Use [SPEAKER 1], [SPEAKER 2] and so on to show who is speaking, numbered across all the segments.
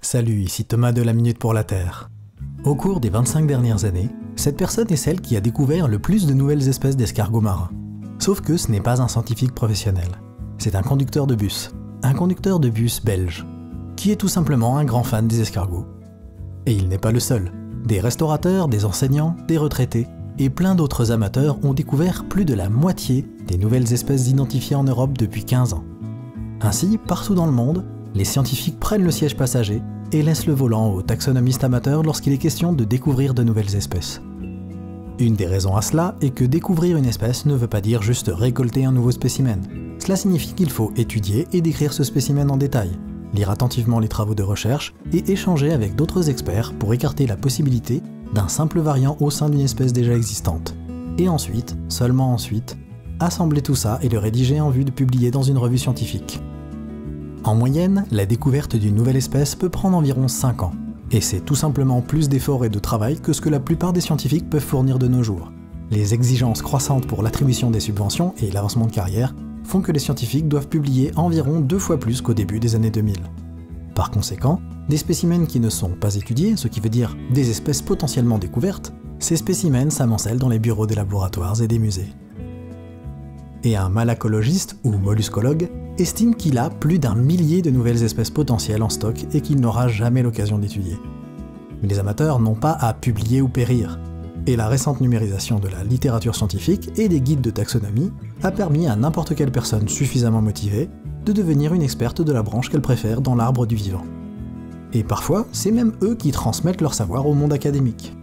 [SPEAKER 1] Salut, ici Thomas de la Minute pour la Terre. Au cours des 25 dernières années, cette personne est celle qui a découvert le plus de nouvelles espèces d'escargots marins. Sauf que ce n'est pas un scientifique professionnel. C'est un conducteur de bus belge, qui est tout simplement un grand fan des escargots. Et il n'est pas le seul. Des restaurateurs, des enseignants, des retraités et plein d'autres amateurs ont découvert plus de la moitié des nouvelles espèces identifiées en Europe depuis 15 ans. Ainsi, partout dans le monde, les scientifiques prennent le siège passager et laissent le volant aux taxonomistes amateurs lorsqu'il est question de découvrir de nouvelles espèces. Une des raisons à cela est que découvrir une espèce ne veut pas dire juste récolter un nouveau spécimen. Cela signifie qu'il faut étudier et décrire ce spécimen en détail, lire attentivement les travaux de recherche et échanger avec d'autres experts pour écarter la possibilité d'un simple variant au sein d'une espèce déjà existante. Et ensuite, seulement ensuite, assembler tout ça et le rédiger en vue de publier dans une revue scientifique. En moyenne, la découverte d'une nouvelle espèce peut prendre environ 5 ans. Et c'est tout simplement plus d'efforts et de travail que ce que la plupart des scientifiques peuvent fournir de nos jours. Les exigences croissantes pour l'attribution des subventions et l'avancement de carrière font que les scientifiques doivent publier environ 2 fois plus qu'au début des années 2000. Par conséquent, des spécimens qui ne sont pas étudiés, ce qui veut dire des espèces potentiellement découvertes, ces spécimens s'amoncellent dans les bureaux des laboratoires et des musées. Et un malacologiste ou molluscologue estime qu'il a plus d'1 millier de nouvelles espèces potentielles en stock et qu'il n'aura jamais l'occasion d'étudier. Mais les amateurs n'ont pas à publier ou périr, et la récente numérisation de la littérature scientifique et des guides de taxonomie a permis à n'importe quelle personne suffisamment motivée de devenir une experte de la branche qu'elle préfère dans l'arbre du vivant. Et parfois, c'est même eux qui transmettent leur savoir au monde académique.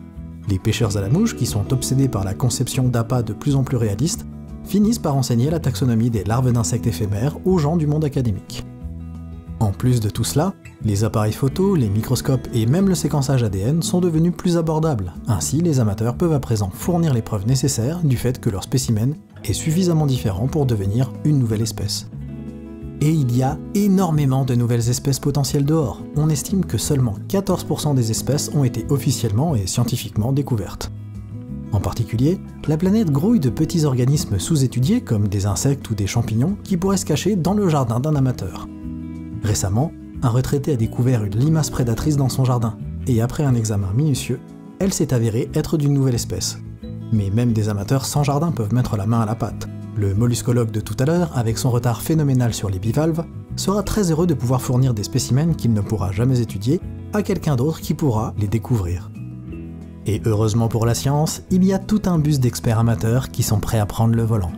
[SPEAKER 1] Les pêcheurs à la mouche, qui sont obsédés par la conception d'appâts de plus en plus réalistes, finissent par enseigner la taxonomie des larves d'insectes éphémères aux gens du monde académique. En plus de tout cela, les appareils photo, les microscopes et même le séquençage ADN sont devenus plus abordables. Ainsi, les amateurs peuvent à présent fournir les preuves nécessaires du fait que leur spécimen est suffisamment différent pour devenir une nouvelle espèce. Et il y a énormément de nouvelles espèces potentielles dehors. On estime que seulement 14% des espèces ont été officiellement et scientifiquement découvertes. En particulier, la planète grouille de petits organismes sous-étudiés comme des insectes ou des champignons qui pourraient se cacher dans le jardin d'un amateur. Récemment, un retraité a découvert une limace prédatrice dans son jardin, et après un examen minutieux, elle s'est avérée être d'une nouvelle espèce. Mais même des amateurs sans jardin peuvent mettre la main à la pâte. Le molluscologue de tout à l'heure, avec son retard phénoménal sur les bivalves, sera très heureux de pouvoir fournir des spécimens qu'il ne pourra jamais étudier à quelqu'un d'autre qui pourra les découvrir. Et heureusement pour la science, il y a tout un bus d'experts amateurs qui sont prêts à prendre le volant.